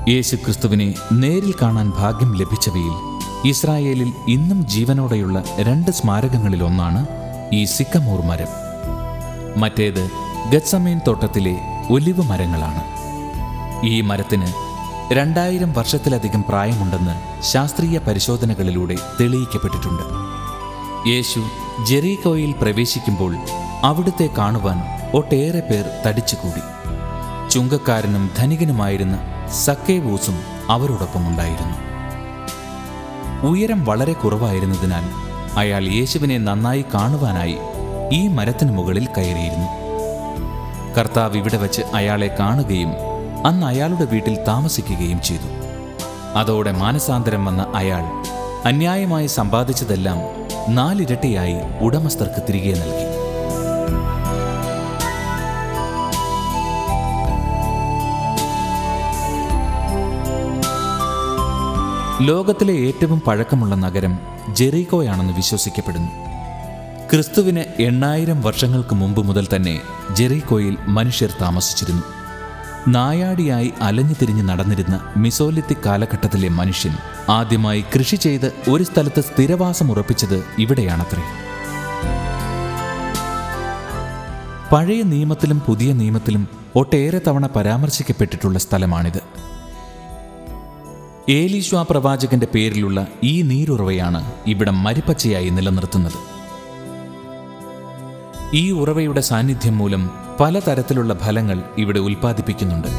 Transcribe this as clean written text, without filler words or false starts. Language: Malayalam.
യേശുക്രിസ്തുവിനെ നേരിൽ കാണാൻ ഭാഗ്യം ലഭിച്ചവയിൽ ഇസ്രായേലിൽ ഇന്നും ജീവനോടെയുള്ള 2 സ്മാരകങ്ങളിലൊന്നാണ് ഈ സിക്കമോർ മരം. മറ്റേത് ഗത്സമേൻ തോട്ടത്തിലെ ഒലിവ് മരങ്ങളാണ്. ഈ മരത്തിന് 2000 വർഷത്തിലധികം പ്രായമുണ്ടെന്ന് ശാസ്ത്രീയ പരിശോധനകളിലൂടെ തെളിയിക്കപ്പെട്ടിട്ടുണ്ട്. യേശു ജെറീക്കോയിൽ പ്രവേശിക്കുമ്പോൾ അവിടുത്തെ കാണുവാൻ ഒട്ടേറെ പേർ തടിച്ചുകൂടി. ചുങ്കക്കാരനും ധനികനുമായിരുന്ന സക്കേവൂസും അവരോടൊപ്പമുണ്ടായിരുന്നു. ഉയരം വളരെ കുറവായിരുന്നതിനാൽ അയാൾ യേശുവിനെ നന്നായി കാണുവാനായി ഈ മരത്തിനു മുകളിൽ കയറിയിരുന്നു. കർത്താവ് ഇവിടെ വച്ച് അയാളെ കാണുകയും അന്ന് അയാളുടെ വീട്ടിൽ താമസിക്കുകയും ചെയ്തു. അതോടെ മാനസാന്തരം വന്ന അയാൾ അന്യായമായി സമ്പാദിച്ചതെല്ലാം 4 ഇരട്ടിയായി ഉടമസ്ഥർക്ക് തിരികെ നൽകി. ലോകത്തിലെ ഏറ്റവും പഴക്കമുള്ള നഗരം ജെറീക്കോയാണെന്ന് വിശ്വസിക്കപ്പെടുന്നു. ക്രിസ്തുവിന് 8000 വർഷങ്ങൾക്ക് മുമ്പ് മുതൽ തന്നെ ജെറീക്കോയിൽ മനുഷ്യർ താമസിച്ചിരുന്നു. നായാടിയായി അലഞ്ഞു തിരിഞ്ഞ് നടന്നിരുന്ന മിസോലിത്തിക് കാലഘട്ടത്തിലെ മനുഷ്യൻ ആദ്യമായി കൃഷി ചെയ്ത് ഒരു സ്ഥലത്ത് സ്ഥിരവാസം ഉറപ്പിച്ചത് ഇവിടെയാണത്രേ. പഴയ നിയമത്തിലും പുതിയ നിയമത്തിലും ഒട്ടേറെ തവണ പരാമർശിക്കപ്പെട്ടിട്ടുള്ള സ്ഥലമാണിത്. ഏലീശാ പ്രവാചകന്റെ പേരിലുള്ള ഈ നീരുറവയാണ് ഇവിടം മരുപ്പച്ചയായി നിലനിർത്തുന്നത്. ഈ ഉറവയുടെ സാന്നിധ്യം മൂലം പലതരത്തിലുള്ള ഫലങ്ങൾ ഇവിടെ ഉൽപ്പാദിപ്പിക്കുന്നുണ്ട്.